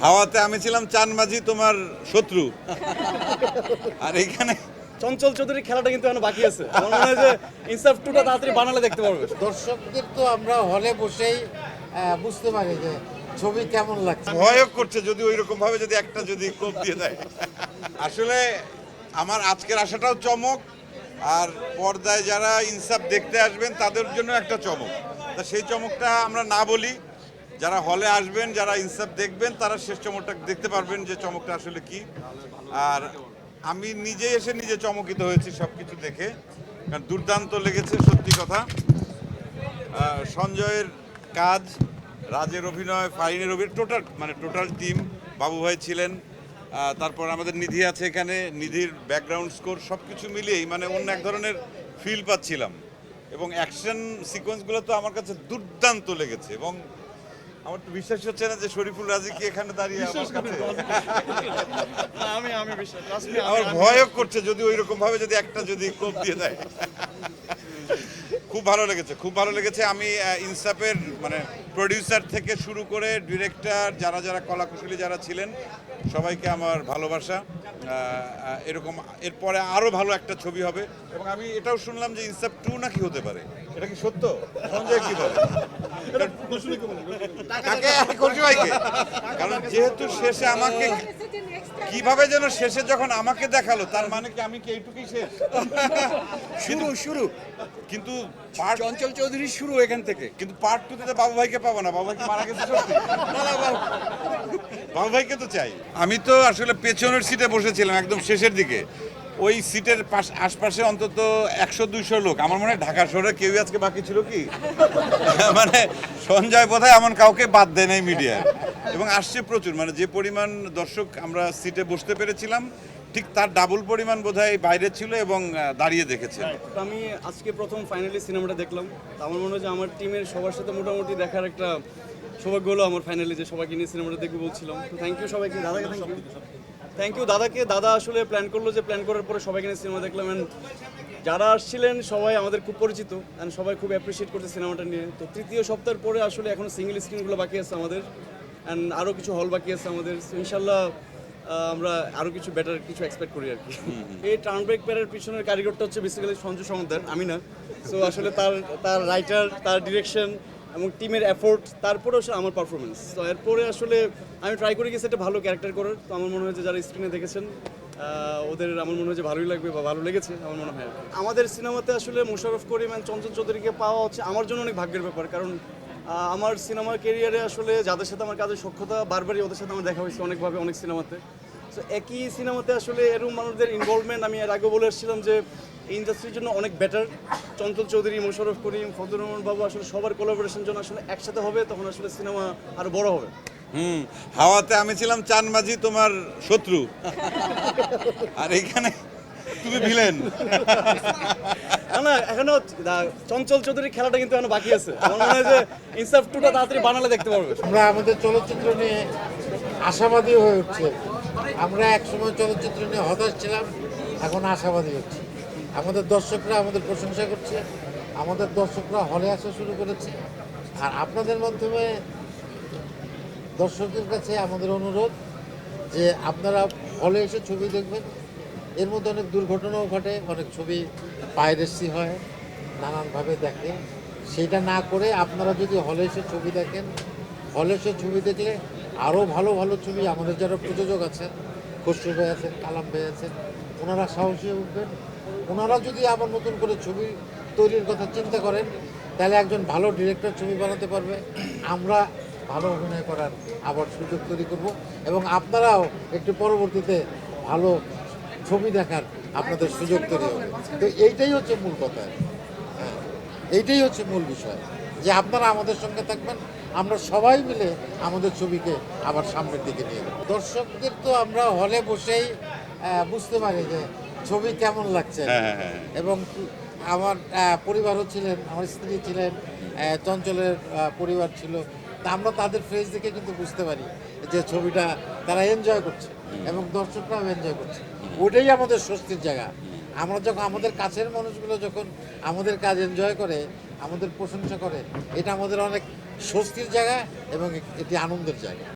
হাওয়াতে আমি ছিলাম চান মাঝি তোমার শত্রু। আর এইখানে চঞ্চল চৌধুরীর খেলাটা কিন্তু এখনো বাকি আছে। আমার মনে হয় যে ইনসাফ টুটা তাড়াতাড়ি বানালে দেখতে পারবে। দর্শকদের তো আমরা হলে বসেই বুঝতে পারি যে ছবি কেমন লাগছে। ভয়ও করছে যদি ওই রকম ভাবে যদি একটা যদি কোপ দিয়ে দেয়। আসলে আমার আজকের আসাটাও চমক, আর পর্দায় যারা ইনসাফ দেখতে আসবেন তাদের জন্য একটা চমক। তা সেই চমকটা আমরা না বলি, যারা হলে আসবেন, যারা ইনসাফ দেখবেন, তারা শেষ চমকটা দেখতে পারবেন যে চমকটা আসলে কি। আর আমি নিজে এসে নিজে চমকিত হয়েছি সব কিছু দেখে, কারণ দুর্দান্ত লেগেছে সত্যি কথা। সঞ্জয়ের কাজ, রাজের অভিনয়, ফারিনের অভিনয়, টোটাল টিম, বাবু ভাই ছিলেন, তারপর আমাদের নিধি আছে এখানে, নিধির ব্যাকগ্রাউন্ড স্কোর সব কিছু মিলিয়েই মানে অন্য এক ধরনের ফিল পাচ্ছিলাম। এবং অ্যাকশন সিকোয়েন্সগুলো তো আমার কাছে দুর্দান্ত লেগেছে, এবং আমার তো বিশ্বাস হচ্ছে না যে শরীফুল রাজি কি এখানে দাঁড়িয়ে আমার কাছে। আমার ভয়ও করছে যদি ওই রকম ভাবে যদি একটা যদি কোপ দিয়ে দেয়। খুব ভালো লেগেছে, খুব ভালো লেগেছে। আমি ইনসাফের মানে প্রডিউসার থেকে শুরু করে ডিরেক্টর, যারা যারা কলাকুশলী যারা ছিলেন, সবাইকে আমার ভালোবাসা। এরকম এরপরে আরও ভালো একটা ছবি হবে। এবং আমি এটাও শুনলাম যে ইনসাফ 2 নাকি হতে পারে। এটা কি সত্য? সঞ্জয় কি বলে? তাকে খুশি ভাইকে, কারণ যেহেতু শেষে আমাকে কিভাবে যেন শেষে যখন আমাকে দেখালো, তার মানে কি আমি কি এইটুকুই শেষ? শুরু কিন্তু চঞ্চল চৌধুরীর শুরু এখান থেকে। কিন্তু পার্ট 2 তে বাবু ভাইকে পাবো না। বাবু ভাই কি মারা গেছে সত্যি? বাবু ভাইকে তো চাই। আমি তো আসলে পেছনের সিটে বসেছিলাম একদম শেষের দিকে। ওই সিটের আশপাশে অন্তত 100-200 লোক। আমার মনে হয় ঢাকা শহরে কেউই আজকে বাকি ছিল কি, মানে সঞ্জয় বোধহয় এমন কাউকে বাদ দেয় নাই মিডিয়া। এবং আসছে প্রচুর, মানে যে পরিমাণ দর্শক আমরা সিটে বসতে পেরেছিলাম, ঠিক তার ডাবল পরিমাণ বোধহয় বাইরে ছিল এবং দাঁড়িয়ে দেখেছে। আমি আজকে প্রথম ফাইনালি সিনেমাটা দেখলাম। আমার মনে হয় যে আমার টিমের সবার সাথে মোটামুটি দেখার একটা সৌভাগ্য হলো আমার ফাইনালি, যে সবাইকে নিয়ে সিনেমাটা দেখবো বলছিলাম। তো থ্যাংক ইউ সবাইকে, দাদাকে থ্যাংক ইউ দাদাকে। দাদা আসলে প্ল্যান করলো, যে প্ল্যান করার পরে সবাইকে নিয়ে সিনেমা দেখলাম। অ্যান্ড যারা আসছিলেন সবাই আমাদের খুব পরিচিত, অ্যান্ড সবাই খুব অ্যাপ্রিসিয়েট করছে সিনেমাটা নিয়ে। তো তৃতীয় সপ্তাহের পরে আসলে এখন সিঙ্গেল স্ক্রিনগুলো বাকি আছে আমাদের, অ্যান্ড আরও কিছু হল বাকি আছে আমাদের। ইনশাল্লাহ আমরা আরও কিছু বেটার কিছু এক্সপেক্ট করি আর কি। এই টার্নব্রেক প্যারের পিছনের কারিগরটা হচ্ছে বেসিক্যালি সঞ্জু সমদ্দার, আমি না। সো আসলে তার রাইটার, তার ডিরেকশন এবং টিমের এফোর্ট, তারপরে আসলে আমার পারফরমেন্স। তো এরপরে আসলে আমি ট্রাই করে গেছি একটা ভালো ক্যারেক্টার করার। তো আমার মনে হয় যে যারা স্ক্রিনে দেখেছেন ওদের আমার মনে হয় যে ভালোই লাগবে বা ভালো লেগেছে আমার মনে হয়। আমাদের সিনেমাতে আসলে মোশাররফ করিম এবং চঞ্চল চৌধুরীকে পাওয়া হচ্ছে আমার জন্য অনেক ভাগ্যের ব্যাপার। কারণ আমার সিনেমার ক্যারিয়ারে আসলে যাদের সাথে আমার কাজের সক্ষতা, বারবারই ওদের সাথে আমার দেখা হয়েছে অনেকভাবে, অনেক সিনেমাতে। সো একই সিনেমাতে আসলে এরকম মানুষদের ইনভলভমেন্ট, আমি এর আগে বলে এসেছিলাম যে এই ইন্ডাস্ট্রির জন্য অনেক বেটার। চঞ্চল চৌধুরী, মোশাররফ করিম, ফজলুর রহমান বাবু আসলে সবার কোলাবোরেশন জন্য আসলে একসাথে হবে, তখন আসলে সিনেমা আরো বড় হবে। হাওয়াতে আমি ছিলাম চান মাঝি তোমার শত্রু। আর এইখানে তুমি ভিলেন। না, এখনো চঞ্চল চৌধুরীর খেলাটা কিন্তু এখনো বাকি আছে। আমার মনে হয় যে ইনসাফ টুটা তাড়াতাড়ি বানালে দেখতে পারবে। আমরা আমাদের চলচ্চিত্র নিয়ে আশাবাদী হয়ে উঠছে। আমরা একসময় চলচ্চিত্র নিয়ে হতাশ ছিলাম, এখন আশাবাদী হচ্ছে। আমাদের দর্শকরা আমাদের প্রশংসা করছে, আমাদের দর্শকরা হলে আসা শুরু করেছে। আর আপনাদের মাধ্যমে দর্শকদের কাছে আমাদের অনুরোধ যে আপনারা হলে এসে ছবি দেখবেন। এর মধ্যে অনেক দুর্ঘটনাও ঘটে, অনেক ছবি পাইরেসি হয়, নানানভাবে দেখে। সেটা না করে আপনারা যদি হলে এসে ছবি দেখেন, হলে এসে ছবি দেখলে আরও ভালো ভালো ছবি, আমাদের যারা প্রযোজক আছেন, খসরু ভাই আছেন, কালাম ভাই আছেন, ওনারা সাহসী উঠবেন। ওনারা যদি আবার নতুন করে ছবি তৈরির কথা চিন্তা করেন, তাহলে একজন ভালো ডিরেক্টর ছবি বানাতে পারবে। আমরা ভালো অভিনয় করার আবার সুযোগ তৈরি করব, এবং আপনারাও একটু পরবর্তীতে ভালো ছবি দেখার আপনাদের সুযোগ তৈরি হবে। তো এইটাই হচ্ছে মূল কথা। হ্যাঁ, এইটাই হচ্ছে মূল বিষয়, যে আপনারা আমাদের সঙ্গে থাকবেন, আমরা সবাই মিলে আমাদের ছবিকে আবার সামনের দিকে নিয়ে যাব। দর্শকদের তো আমরা হলে বসেই বুঝতে পারি যে ছবি কেমন লাগছে। এবং আমার পরিবারও ছিলেন, আমার স্ত্রী ছিলেন, চঞ্চলের পরিবার ছিল। তা আমরা তাদের ফেস দেখে কিন্তু বুঝতে পারি যে ছবিটা তারা এনজয় করছে এবং দর্শকরাও এনজয় করছে। ওটাই আমাদের স্বস্তির জায়গা। আমরা যখন আমাদের কাছের মানুষগুলো যখন আমাদের কাজ এনজয় করে, আমাদের প্রশংসা করে, এটা আমাদের অনেক স্বস্তির জায়গা এবং এটি আনন্দের জায়গা।